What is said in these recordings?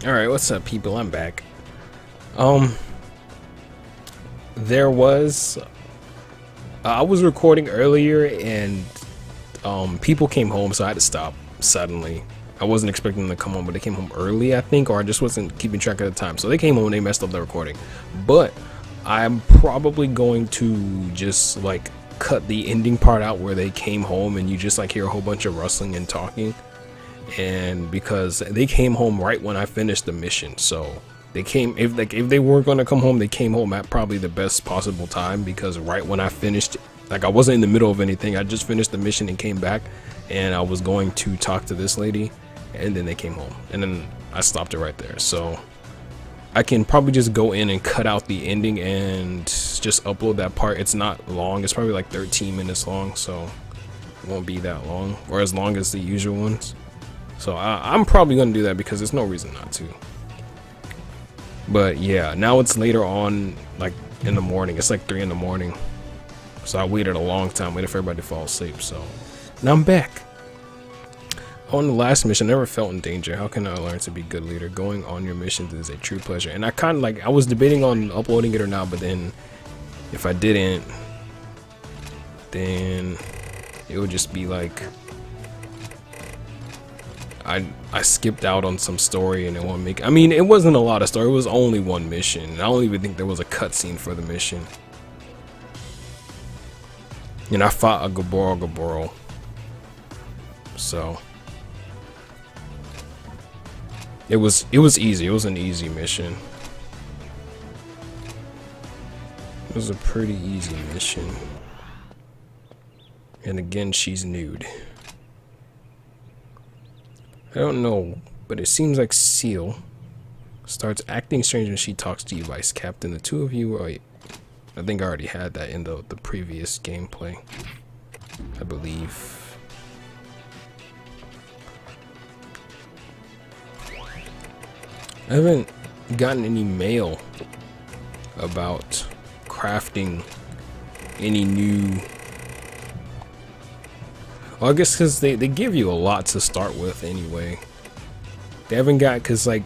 Alright, what's up, people? I'm back. Um, there was... I was recording earlier, and people came home, so I had to stop suddenly. I wasn't expecting them to come home, but they came home early, I think, or I just wasn't keeping track of the time. So they came home and they messed up the recording. But I'm probably going to just, like, cut the ending part out where they came home and you just, like, hear a whole bunch of rustling and talking. And because they came home right when I finished the mission, so they came, if they were going to come home, they came home at probably the best possible time, because right when I finished, like, I wasn't in the middle of anything, I just finished the mission and came back, and I was going to talk to this lady, and then they came home, and then I stopped it right there. So I can probably just go in and cut out the ending and just upload that part. It's not long, it's probably like 13 minutes long, so it won't be that long, or as long as the usual ones. So I'm probably gonna do that because there's no reason not to. But yeah, now it's later on, like in the morning. It's like 3 in the morning. So I waited a long time, waited for everybody to fall asleep. So now I'm back. On the last mission, never felt in danger. How can I learn to be a good leader? Going on your missions is a true pleasure. And I kind of like, I was debating on uploading it or not, but then if I didn't, then it would just be like, I skipped out on some story and it won't make. I mean, it wasn't a lot of story. It was only one mission. And I don't even think there was a cutscene for the mission. And I fought a Gaboro. So it was easy. It was an easy mission. It was a pretty easy mission. And again, she's nude. I don't know, but it seems like Seal starts acting strange when she talks to you, Vice Captain. The two of you, I think I already had that in the previous gameplay, I believe. I haven't gotten any mail about crafting any new. Well, I guess because they give you a lot to start with anyway. They haven't got, because like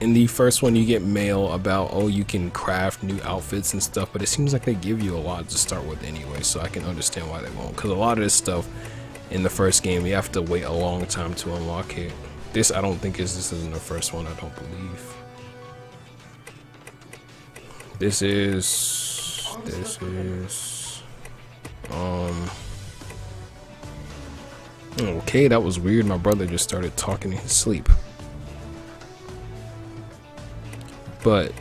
in the first one you get mail about, oh, you can craft new outfits and stuff, but it seems like they give you a lot to start with anyway, so I can understand why they won't. Because a lot of this stuff in the first game, you have to wait a long time to unlock it. This, I don't think this isn't the first one, I don't believe. This is, okay, that was weird. My brother just started talking in his sleep. But,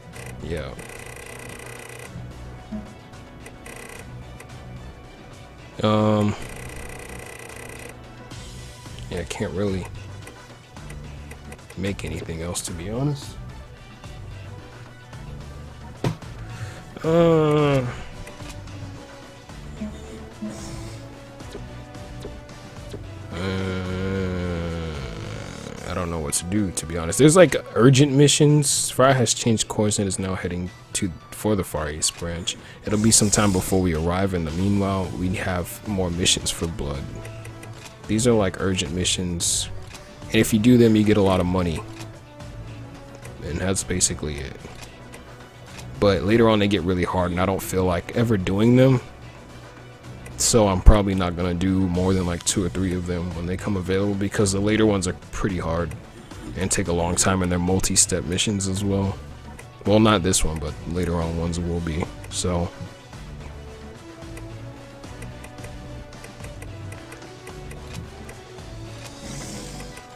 yeah. Yeah, I can't really make anything else, to be honest. I don't know what to do, to be honest. There's like urgent missions. Fry has changed course and is now heading for the Far East branch. It'll be some time before we arrive. In the meanwhile, we have more missions for blood. These are like urgent missions, and if you do them, you get a lot of money, and that's basically it. But later on, they get really hard, and I don't feel like ever doing them. So I'm probably not gonna do more than like 2 or 3 of them when they come available, because the later ones are pretty hard and take a long time, and they're multi-step missions as well. Well, not this one, but later on ones will be. So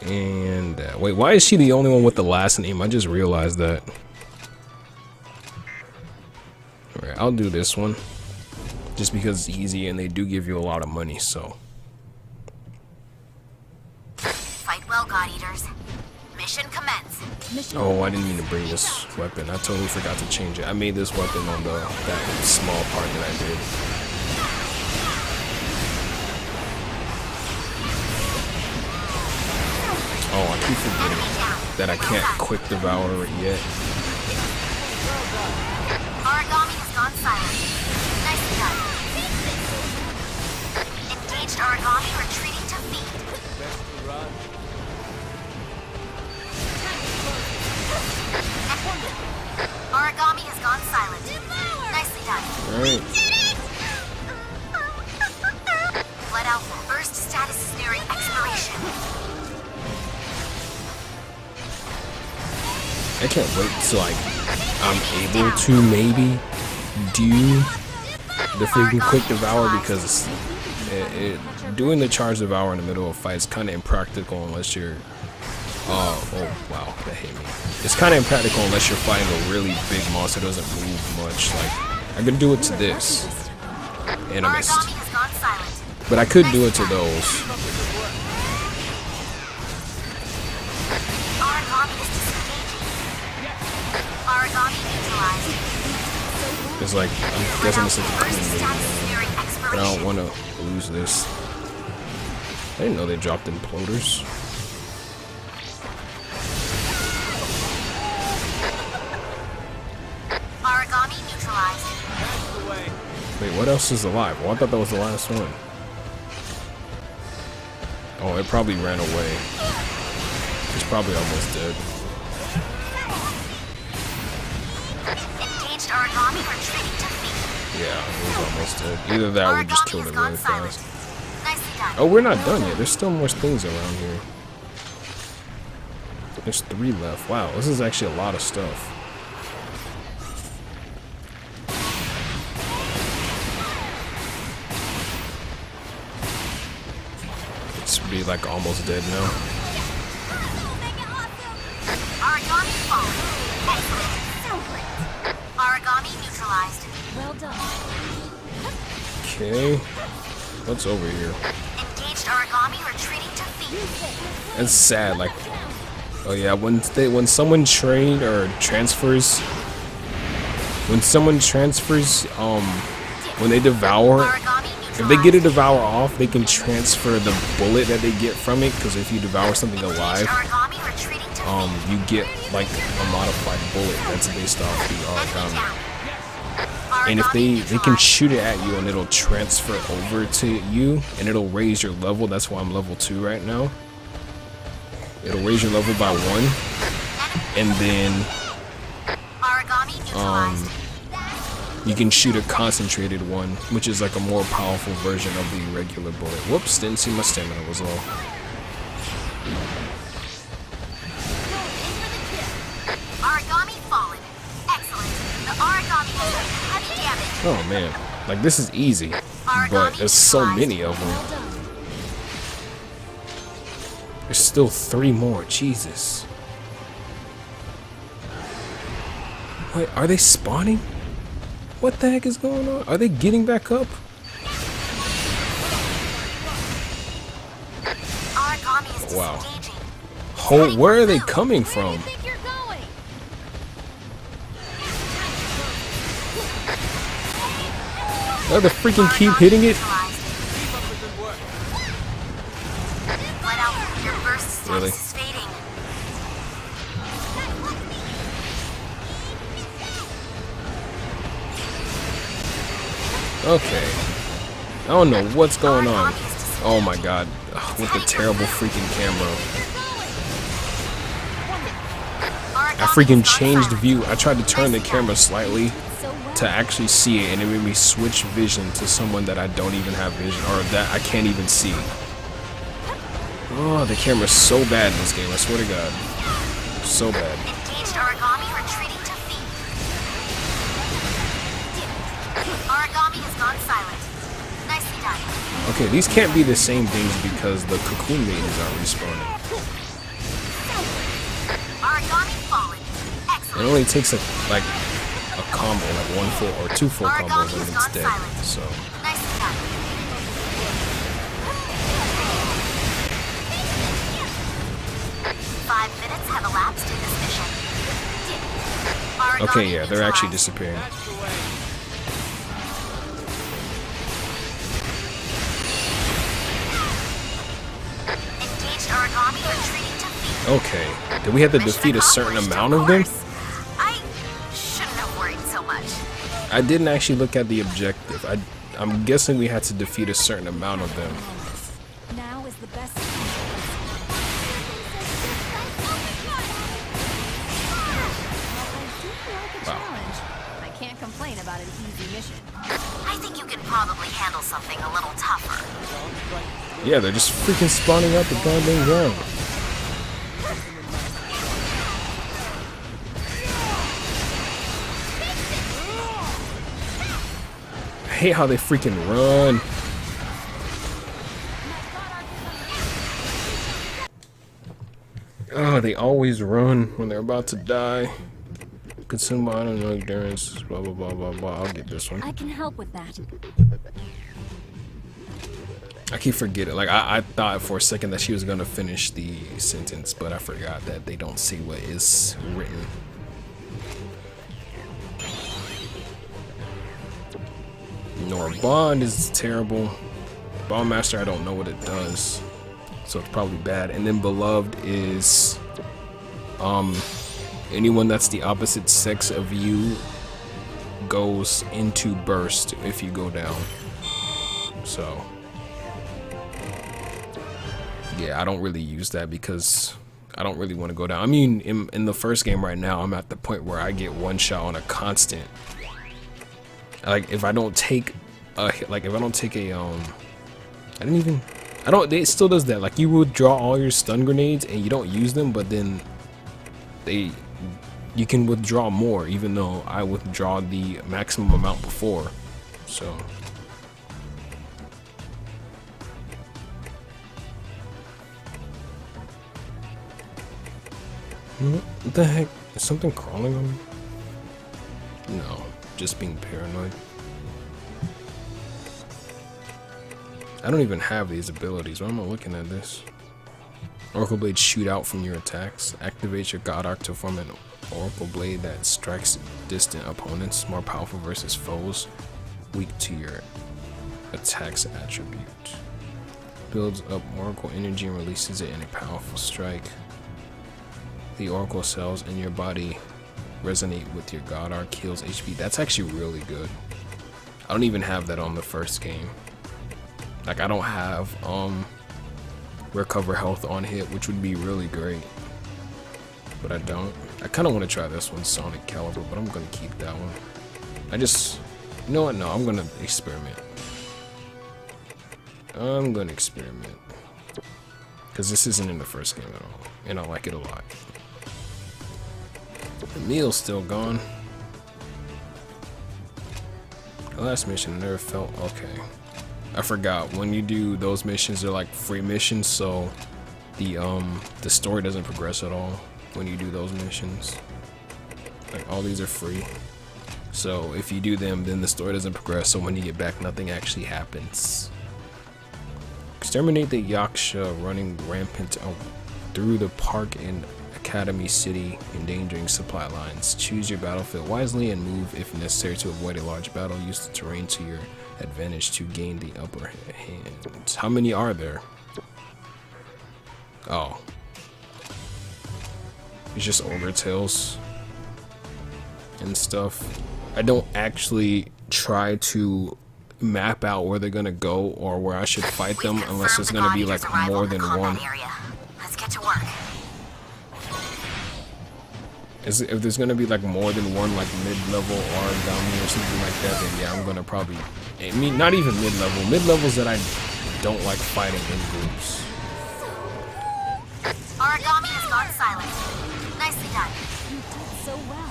and wait, why is she the only one with the last name? I just realized that. Alright, I'll do this one just because it's easy and they do give you a lot of money, so. Fight well, God Eaters. Mission commence. Oh, I didn't mean to bring this weapon. I totally forgot to change it. I made this weapon on that small part that I did. Oh, I keep forgetting that I can't quick devour it yet. Origami has gone silent. Nicely done. Engaged origami retreating to feed. Alright. Blood Alpha, burst status is nearing expiration. I can't wait till like I'm able to maybe do the freaking quick devour, because doing the charge devour in the middle of a fight is kind of impractical unless you're oh wow, that hit me. It's kind of impractical unless you're fighting a really big monster that doesn't move much. Like I could do it to this and I missed, Origami has gone silent. but I could do it to those. Origami is disengaging. Origami neutralized. It's like I'm guessing it's like a Burst clean status game, is nearing but I expiration. don't want to lose this. I didn't know they dropped imploders. Origami neutralized. Wait, what else is alive? Oh, I thought that was the last one. Oh, it probably ran away. It's probably almost dead. Engaged origami retreating to feet. Yeah, it was almost dead. Either that or we just killed it really fast. Nicely done. Oh, we're not done yet. There's still more things around here. There's 3 left. Wow, this is actually a lot of stuff. It's be like almost dead now. Origami fallen. Excellent. So great. Origami neutralized. Well done. Okay. What's over here? Engaged origami retreating to feet. It's sad, like, oh yeah, when someone train or transfers, when they devour, Origami if they get a devour off, they can transfer the bullet that they get from it, because if you devour something alive, Origami retreating to feet. you get like a modified bullet that's based off the origami. And if they can shoot it at you and it'll transfer over to you and it'll raise your level. That's why I'm level 2 right now. It'll raise your level by 1, and then Origami neutralized. you can shoot a concentrated one, which is like a more powerful version of the regular bullet. Whoops, didn't see my stamina was low. Origami fallen. Excellent. The origami has done heavy damage. Oh man, like this is easy, but there's so many of them. There's still 3 more, Jesus. Wait, are they spawning? What the heck is going on? Are they getting back up? Origami is Wow. disengaging. Oh, where are they coming from? Think you're going? Oh, they freaking keep hitting it? Let out your burst status Really? is fading. Okay. I don't know what's going on. Oh my god. Ugh, with the terrible freaking camera. I freaking changed view. I tried to turn the camera slightly to actually see it, and it made me switch vision to someone that I don't even have vision, or that I can't even see. Oh, the camera's so bad in this game, I swear to god. So bad. Engaged origami retreating to feet. Origami has gone silent. Nicely done. Okay, these can't be the same things because the cocoon maidens aren't respawning. Origami fallen. It Excellent. only takes a combo, like 1 full or 2 full combos, and it's dead. So Nicely done. Five minutes have elapsed in this mission. Origami okay, yeah, they're actually neutralized. disappearing. Engaged origami retreating to feet. Okay, did we have to Mission defeat a certain accomplished, amount of of them? course. I shouldn't have worried so much. I didn't actually look at the objective. I'm guessing we had to defeat a certain amount of them. Now is the best. Wow. I can't complain about an easy mission. I think you can probably handle something a little tougher. Yeah, they're just freaking spawning out the goddamn ground. I hate how they freaking run. Oh, they always run when they're about to die. Consume by unknown endurance, blah blah blah blah blah. I'll get this one. I can help with that. I keep forgetting. Like I thought for a second that she was gonna finish the sentence, but I forgot that they don't see what is written. Nor Bond is terrible. Bond Master, I don't know what it does, so it's probably bad. And then Beloved is anyone that's the opposite sex of you goes into burst if you go down. So yeah, I don't really use that because I don't really want to go down. I mean, in the first game right now, I'm at the point where I get one shot on a constant. Like if I don't take a it still does that. Like you withdraw all your stun grenades and you don't use them, but then you can withdraw more even though I withdraw the maximum amount before. So what the heck? Is something crawling on me? No, just being paranoid. I don't even have these abilities. Why am I looking at this? Oracle Blade shoot out from your attacks. Activate your God Arc to form an Oracle Blade that strikes distant opponents. More powerful versus foes. Weak to your attacks attribute. Builds up Oracle energy and releases it in a powerful strike. The Oracle cells in your body resonate with your God Arc, heals HP. That's actually really good. I don't even have that on the first game. Like I don't have recover health on hit, which would be really great, but I don't. I kind of want to try this one, Sonic Caliber, but I'm gonna keep that one. You know what? No, I'm gonna experiment. I'm gonna experiment because this isn't in the first game at all, and I like it a lot. The meal's still gone. The last mission never felt okay. I forgot when you do those missions, they're like free missions, so the story doesn't progress at all when you do those missions. Like all these are free, so if you do them, then the story doesn't progress. So when you get back, nothing actually happens. Exterminate the Yaksha running rampant through the park and Academy City, endangering supply lines. Choose your battlefield wisely and move if necessary to avoid a large battle. Use the terrain to your advantage to gain the upper hand. How many are there? Oh, it's just ogre tails and stuff. I don't actually try to map out where they're gonna go or where I should fight them unless there's gonna be like more than one. Let's get to work. If there's gonna be like more than one, like mid-level origami or something like that, then yeah, I'm gonna probably. I mean, not even mid-level. Mid-levels that I don't like fighting in groups. Origami has gone silent. Nicely done. You did so well.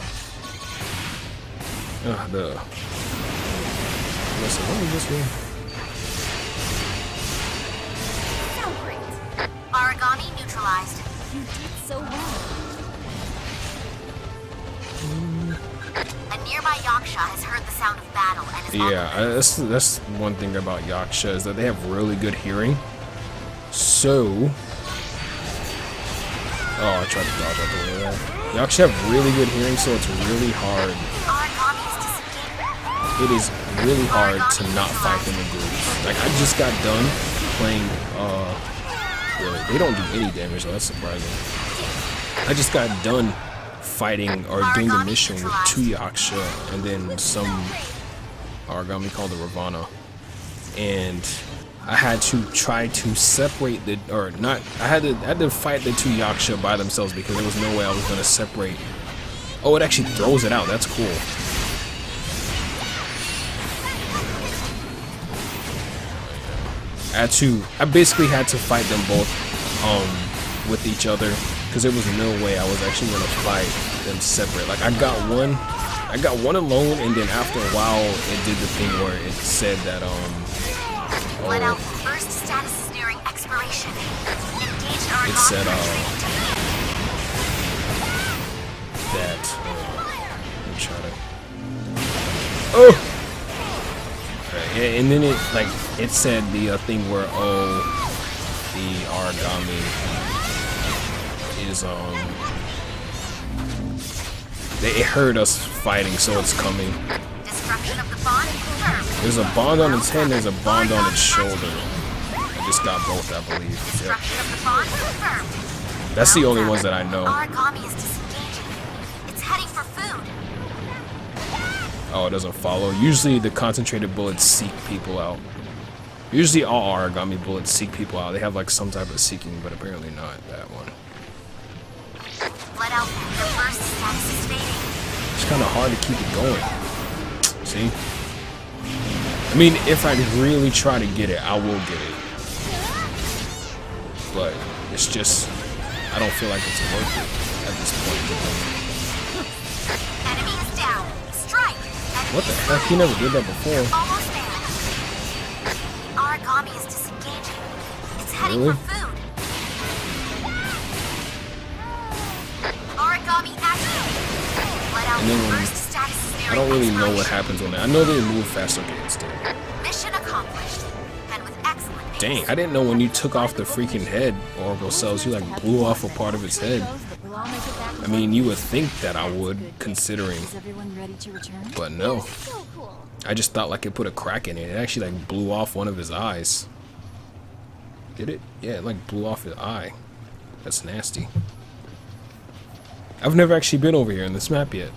Listen, what is this one? So great. Origami neutralized. You did so well. A nearby Yaksha has heard the sound of battle and is on the Yeah, that's one thing about Yaksha is that they have really good hearing. So, I tried to dodge out the way of that. Yaksha have really good hearing, so it's really hard. Origami is disengaged. It is really hard to not fight them in groups. Like I just got done playing. Really, they don't do any damage, though. That's surprising. I just got done fighting or doing the mission with 2 Yaksha and then some origami called the Ravana, and I had to try to separate I had to fight the 2 Yaksha by themselves because there was no way I was gonna separate. Oh, it actually throws it out. That's cool. I basically had to fight them both with each other, because there was no way I was actually gonna fight them separate. Like I got one alone, and then after a while it did the thing where it said that Let out first status is nearing expiration. Engage our it said that let me try to Right, and then it said the thing where the origami is it heard us fighting, so it's coming. Destruction of the bond confirmed. There's a bond on its head, there's a bond on its shoulder. I just got both, I believe. Yep. Destruction of the bond confirmed. That's the only ones that I know. Origami is disengaging. It's heading for food. Oh, it doesn't follow. Usually the concentrated bullets seek people out. Usually all origami bullets seek people out. They have like some type of seeking, but apparently not that one. Let out the first status is fading. It's kind of hard to keep it going. See? I mean, if I really try to get it, I will get it. But it's just, I don't feel like it's worth it at this point. Enemy is down. Strike. Enemy What the heck? He never did that before. almost there. The origami is disengaging. It's heading Really? for food. Origami active. Let out And then the when- first status is nearing I don't really know what expiration. happens on that. I know they move faster against it. Mission accomplished. And with excellent pace. Dang, I didn't know when you took off the freaking head, Oracle Cells, you like blew off a part of its head. I mean, you would think that I would, considering, Is everyone ready to return? but no. So cool. I just thought like it put a crack in it. It actually like blew off one of his eyes. Did it? Yeah, it like blew off his eye. That's nasty. I've never actually been over here in this map yet.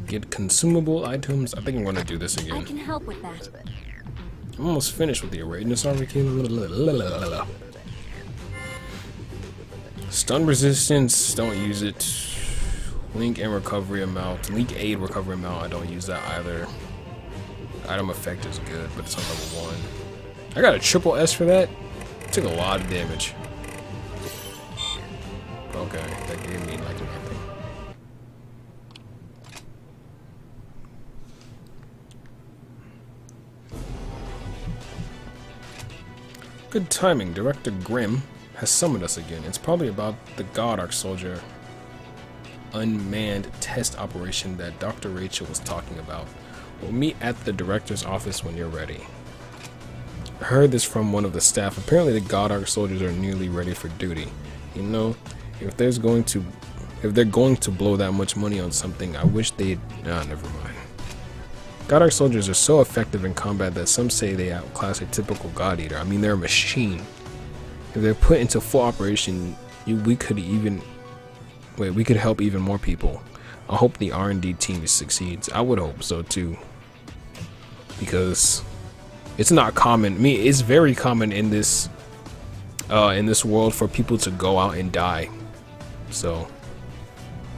Get consumable items. I think I'm gonna do this I again. can help with that. I'm almost finished with the array. Stun resistance, don't use it. Link and recovery amount. Link aid recovery amount, I don't use that either. Item effect is good, but it's on level 1. I got a triple S for that. Took a lot of damage. Okay, that gave me like nothing. Good timing. Director Grimm has summoned us again. It's probably about the God Arc Soldier unmanned test operation that Dr. Rachel was talking about. We'll meet at the director's office when you're ready. I heard this from one of the staff. Apparently the God Arc soldiers are nearly ready for duty. You know, if they're going to blow that much money on something, I wish they'd... Nah, never mind. God Arc soldiers are so effective in combat that some say they outclass a typical God Eater. I mean, they're a machine. If they're put into full operation, we could help even more people. I hope the R&D team succeeds. I would hope so too, because it's not common. I mean, it's very common in this world for people to go out and die. So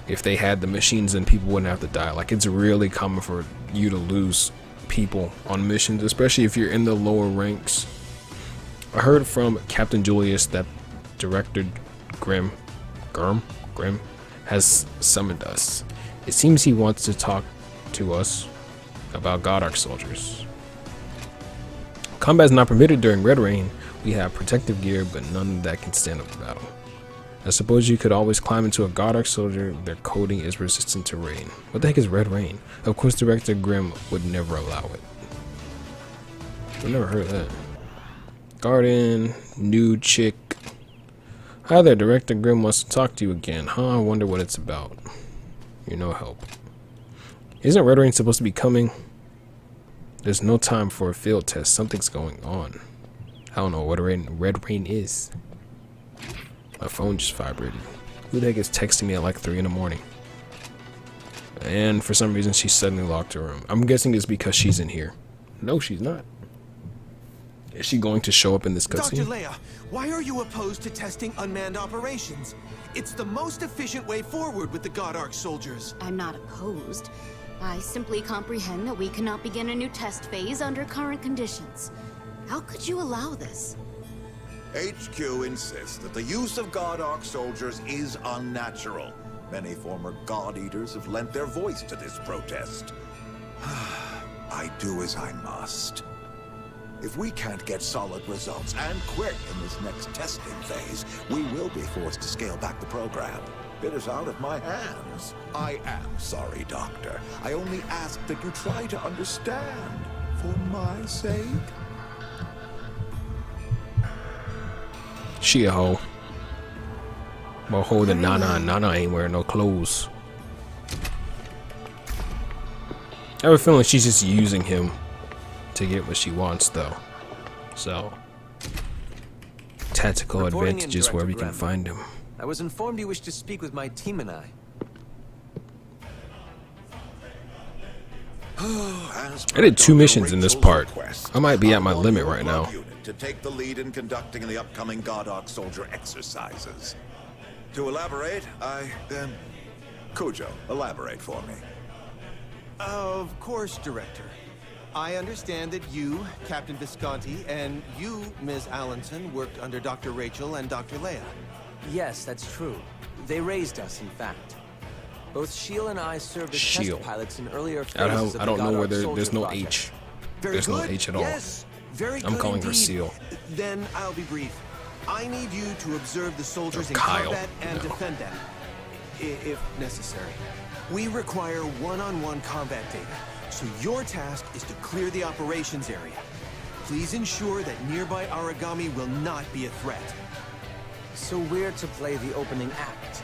if they had the machines, then people wouldn't have to die. Like, it's really common for you to lose people on missions, especially if you're in the lower ranks. I heard from Captain Julius that Director Grimm has summoned us. It seems he wants to talk to us about God Arc soldiers. Combat is not permitted during Red Rain. We have protective gear, but none that can stand up to battle. I suppose you could always climb into a God Arc soldier. Their coating is resistant to rain. What the heck is Red Rain? Of course, Director Grimm would never allow it. I've never heard of that. Garden, nude chick. Hi there, Director Grimm wants to talk to you again. Huh? I wonder what it's about. You're no help. Isn't Red Rain supposed to be coming? There's no time for a field test. Something's going on. I don't know what Red Rain is. My phone just vibrated. Who the heck is texting me at like 3 in the morning? And for some reason, she suddenly locked her room. I'm guessing it's because she's in here. No, she's not. Is she going to show up in this Dr. cutscene? Leia, why are you opposed to testing unmanned operations? It's the most efficient way forward with the God Arc soldiers. I'm not opposed. I simply comprehend that we cannot begin a new test phase under current conditions. How could you allow this? HQ insists that the use of God Arc soldiers is unnatural. Many former God Eaters have lent their voice to this protest. I do as I must. If we can't get solid results, and quick, in this next testing phase, we will be forced to scale back the program. It is out of my hands. I am sorry, Doctor. I only ask that you try to understand, for my sake. She a hoe. But hoe the Nana, and Nana ain't wearing no clothes. I have a feeling she's just using him to get what she wants, though. So, tactical Reporting in, advantages where we Director can Graham. find him. I was informed you wish to speak with my team and I. I did 2 missions in this part. I might be at my limit right now. To take the lead in conducting the upcoming God Arc soldier exercises. To elaborate, Cujo, elaborate for me. Of course, Director. I understand that you, Captain Visconti, and you, Ms. Allenson, worked under Dr. Rachel and Dr. Leia. Yes, that's true. They raised us, in fact. Both Sheil and I served as Sheil. test pilots in earlier I phases don't, of I the don't know God where Arc there's Soldier no project. H. Very There's no good. H at all. Yes, very I'm good calling her indeed. Seal. Then I'll be brief. I need you to observe the soldiers in Kyle. combat and No. defend them, if necessary. We require one-on-one combat data, so your task is to clear the operations area. Please ensure that nearby origami will not be a threat. So we're to play the opening act.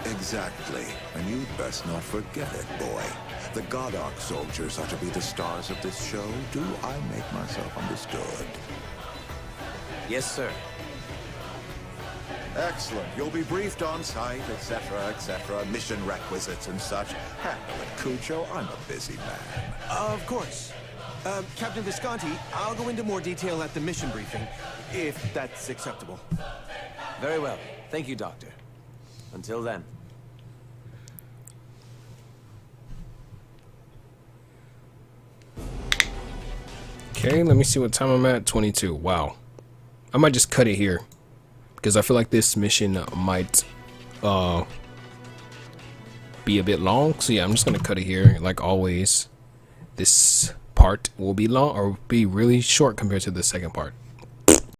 Exactly. And you'd best not forget it, boy. The God Arc soldiers are to be the stars of this show. Do I make myself understood? Yes, sir. Excellent. You'll be briefed on site, etc., etc., mission requisites and such. Handle it, Cujo. I'm a busy man. Of course. Captain Visconti, I'll go into more detail at the mission briefing, if that's acceptable. Very well. Thank you, Doctor. Until then. Okay, let me see what time I'm at. 22. Wow. I might just cut it here, because I feel like this mission might be a bit long. So yeah, I'm just gonna cut it here. Like always, this part will be long or be really short compared to the second part.